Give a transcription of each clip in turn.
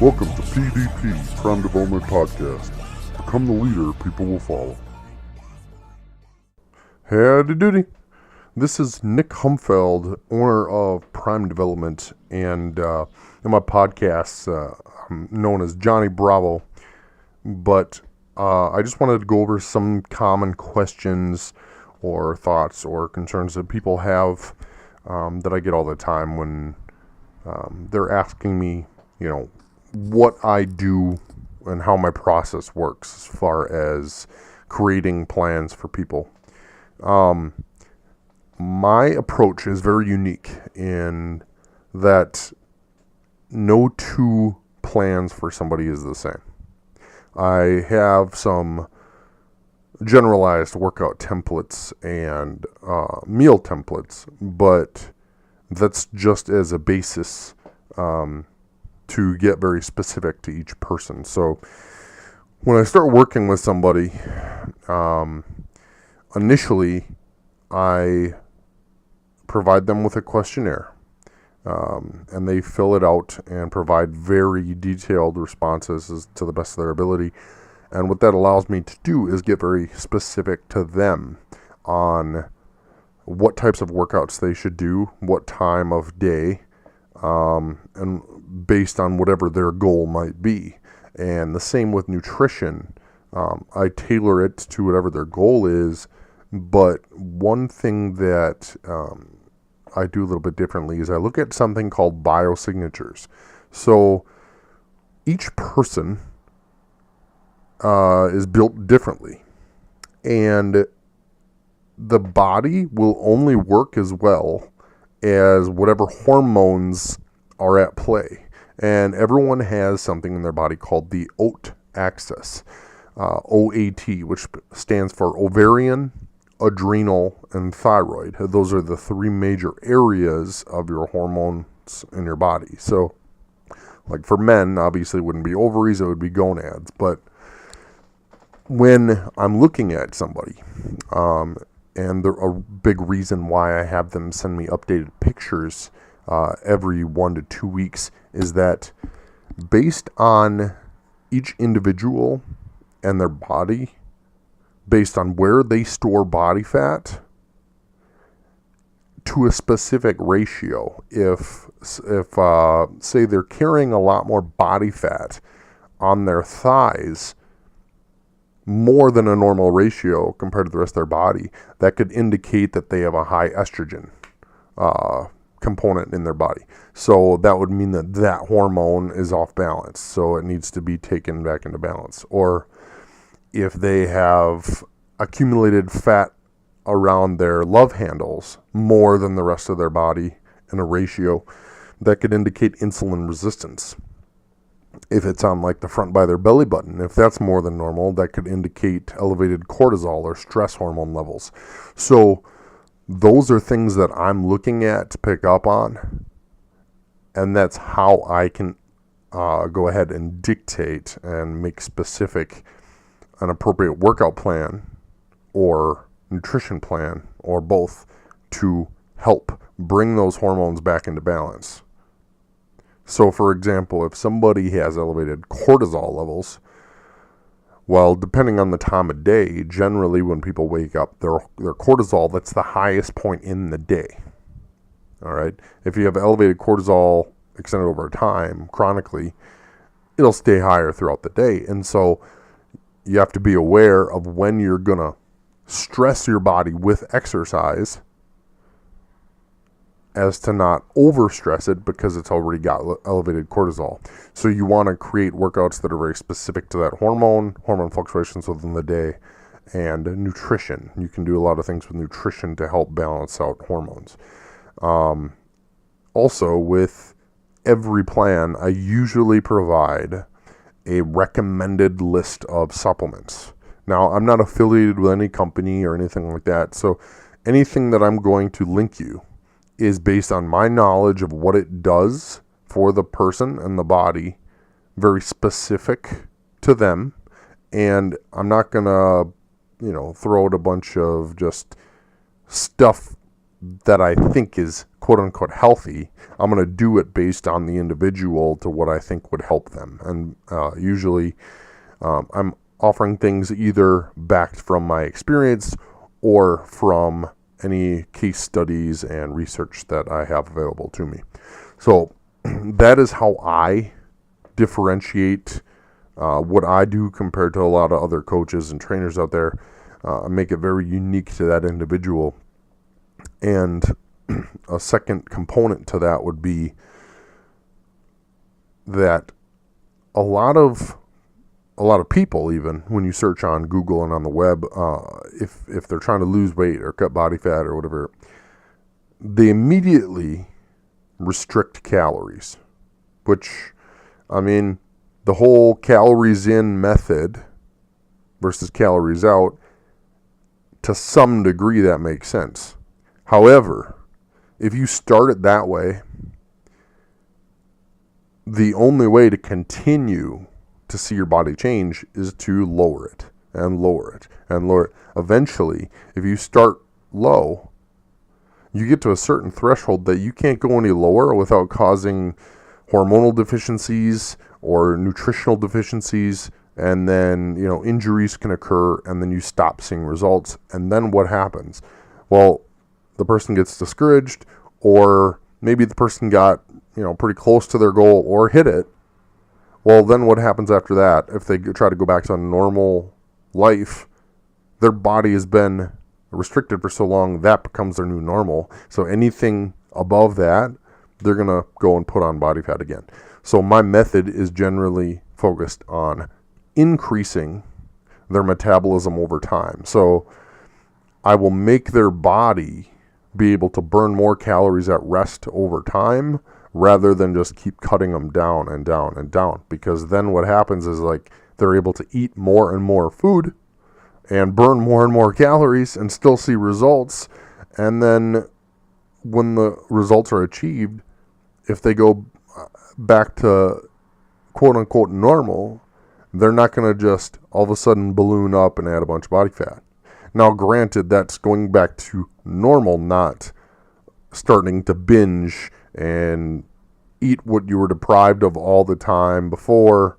Welcome to PDP, Prime Development Podcast. Become the leader people will follow. Howdy doody. This is Nick Humfeld, owner of Prime Development, and in my podcast, I'm known as Johnny Bravo. But I just wanted to go over some common questions or thoughts or concerns that people have that I get all the time when they're asking me, what I do and how my process works as far as creating plans for people. My approach is very unique in that no two plans for somebody is the same. I have some generalized workout templates and meal templates, but that's just as a basis to get very specific to each person. So when I start working with somebody, initially I provide them with a questionnaire, and they fill it out and provide very detailed responses to the best of their ability. And what that allows me to do is get very specific to them on what types of workouts they should do, what time of day, and based on whatever their goal might be. And the same with nutrition. I tailor it to whatever their goal is, but one thing that I do a little bit differently is I look at something called biosignatures. So each person is built differently, and the body will only work as well as whatever hormones are at play. And everyone has something in their body called the OAT axis, OAT, which stands for ovarian, adrenal, and thyroid. Those are the three major areas of your hormones in your body. So, like for men, obviously it wouldn't be ovaries, it would be gonads. But when I'm looking at somebody, and a big reason why I have them send me updated pictures every 1 to 2 weeks is that based on each individual and their body, based on where they store body fat to a specific ratio, if say they're carrying a lot more body fat on their thighs, more than a normal ratio compared to the rest of their body, that could indicate that they have a high estrogen component in their body. So that would mean that hormone is off balance, so it needs to be taken back into balance. Or if they have accumulated fat around their love handles more than the rest of their body in a ratio, that could indicate insulin resistance. If it's on like the front by their belly button, if that's more than normal, that could indicate elevated cortisol or stress hormone levels. So those are things that I'm looking at to pick up on, and that's how I can go ahead and dictate and make specific an appropriate workout plan or nutrition plan or both to help bring those hormones back into balance. So, for example, if somebody has elevated cortisol levels, well, depending on the time of day, generally when people wake up, their cortisol, that's the highest point in the day. All right? If you have elevated cortisol extended over time, chronically, it'll stay higher throughout the day. And so you have to be aware of when you're going to stress your body with exercise as to not overstress it because it's already got elevated cortisol. So you want to create workouts that are very specific to that hormone fluctuations within the day, and nutrition. You can do a lot of things with nutrition to help balance out hormones. Also, with every plan, I usually provide a recommended list of supplements. Now, I'm not affiliated with any company or anything like that, so anything that I'm going to link you is based on my knowledge of what it does for the person and the body, very specific to them. And I'm not going to, throw out a bunch of just stuff that I think is quote unquote healthy, I'm going to do it based on the individual to what I think would help them. And usually I'm offering things either backed from my experience or from any case studies and research that I have available to me. So that is how I differentiate what I do compared to a lot of other coaches and trainers out there. Make it very unique to that individual. And a second component to that would be that a lot of people, even when you search on Google and on the web, if they're trying to lose weight or cut body fat or whatever, they immediately restrict calories, which, I mean, the whole calories in method versus calories out, to some degree that makes sense. However, if you start it that way, the only way to continue to see your body change is to lower it and lower it and lower it. Eventually, if you start low, you get to a certain threshold that you can't go any lower without causing hormonal deficiencies or nutritional deficiencies, and then, you know, injuries can occur, and then you stop seeing results. And then what happens? Well, the person gets discouraged, or maybe the person got, you know, pretty close to their goal or hit it. Well, then what happens after that? If they try to go back to a normal life, their body has been restricted for so long, that becomes their new normal. So anything above that, they're going to go and put on body fat again. So my method is generally focused on increasing their metabolism over time. So I will make their body be able to burn more calories at rest over time, rather than just keep cutting them down and down and down. Because then what happens is, like, they're able to eat more and more food and burn more and more calories and still see results. And then when the results are achieved, if they go back to quote unquote normal, they're not going to just all of a sudden balloon up and add a bunch of body fat. Now, granted, that's going back to normal, not starting to binge and eat what you were deprived of all the time before.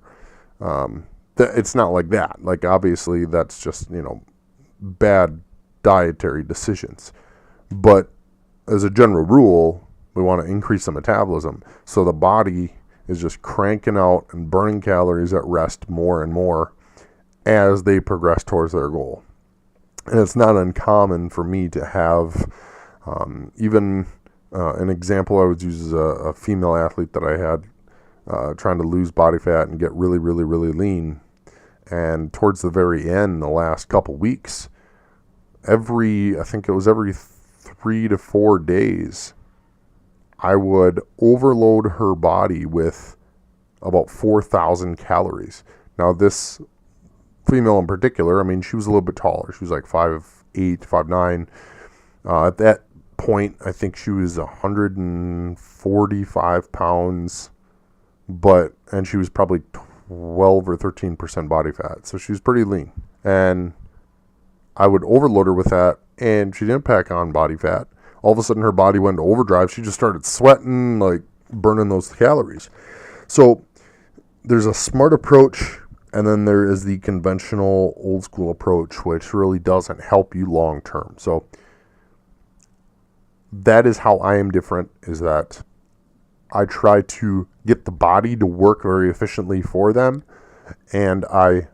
It's not like that. Like, obviously, that's just, you know, bad dietary decisions. But as a general rule, we want to increase the metabolism. So the body is just cranking out and burning calories at rest more and more as they progress towards their goal. And it's not uncommon for me to have even an example I would use is a female athlete that I had trying to lose body fat and get really, really, really lean. And towards the very end, the last couple weeks, I think it was every 3 to 4 days, I would overload her body with about 4,000 calories. Now, this female in particular, I mean, she was a little bit taller. She was like 5'8", 5'9". At that point, I think she was 145 pounds, and she was probably 12 or 13% body fat. So she was pretty lean. And I would overload her with that, and she didn't pack on body fat. All of a sudden, her body went into overdrive. She just started sweating, like burning those calories. So there's a smart approach, and then there is the conventional old school approach, which really doesn't help you long term. So that is how I am different, is that I try to get the body to work very efficiently for them, and I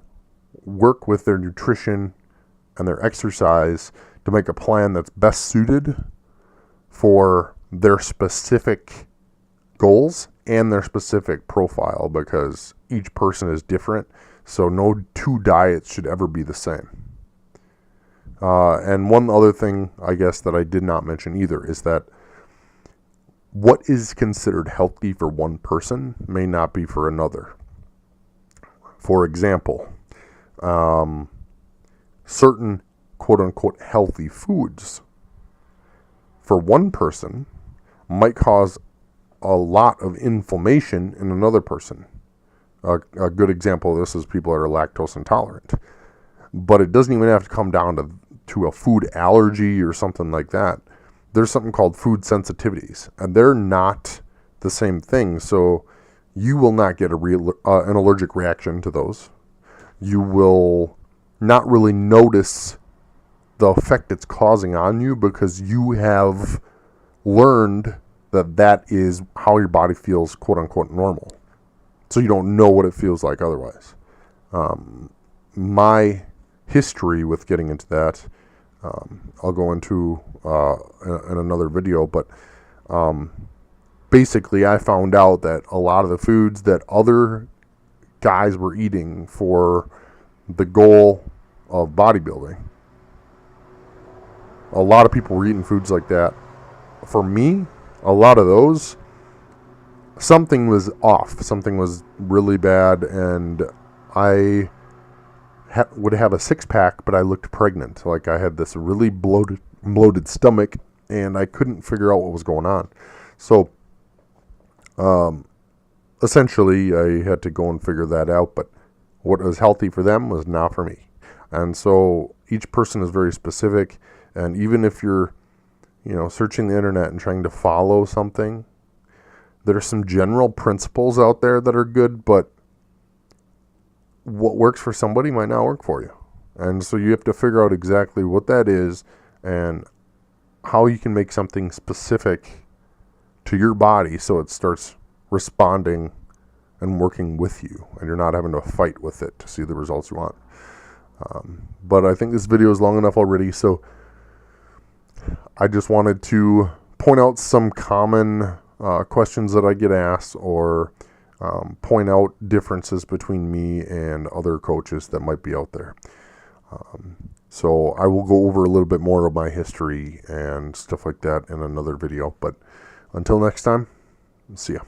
work with their nutrition and their exercise to make a plan that's best suited for their specific goals and their specific profile, because each person is different. So no two diets should ever be the same. And one other thing, I guess, that I did not mention either is that what is considered healthy for one person may not be for another. For example, certain quote-unquote healthy foods for one person might cause a lot of inflammation in another person. A good example of this is people that are lactose intolerant. But it doesn't even have to come down to a food allergy or something like that. there's something called food sensitivities, and they're not the same thing. So you will not get an allergic reaction to those. You will not really notice the effect it's causing on you because you have learned that that is how your body feels, quote unquote, normal. So you don't know what it feels like otherwise. My history with getting into that, I'll go into in another video, but basically I found out that a lot of the foods that other guys were eating for the goal of bodybuilding, a lot of people were eating foods like that. For me, a lot of those, something was off. Something was really bad, and I would have a six-pack, but I looked pregnant. Like I had this really bloated stomach, and I couldn't figure out what was going on. So, essentially, I had to go and figure that out, but what was healthy for them was not for me. And so each person is very specific, and even if you're, searching the internet and trying to follow something, there are some general principles out there that are good, but what works for somebody might not work for you. And so you have to figure out exactly what that is and how you can make something specific to your body so it starts responding and working with you, and you're not having to fight with it to see the results you want. But I think this video is long enough already, so I just wanted to point out some common questions that I get asked, or point out differences between me and other coaches that might be out there. So I will go over a little bit more of my history and stuff like that in another video. But until next time, see ya.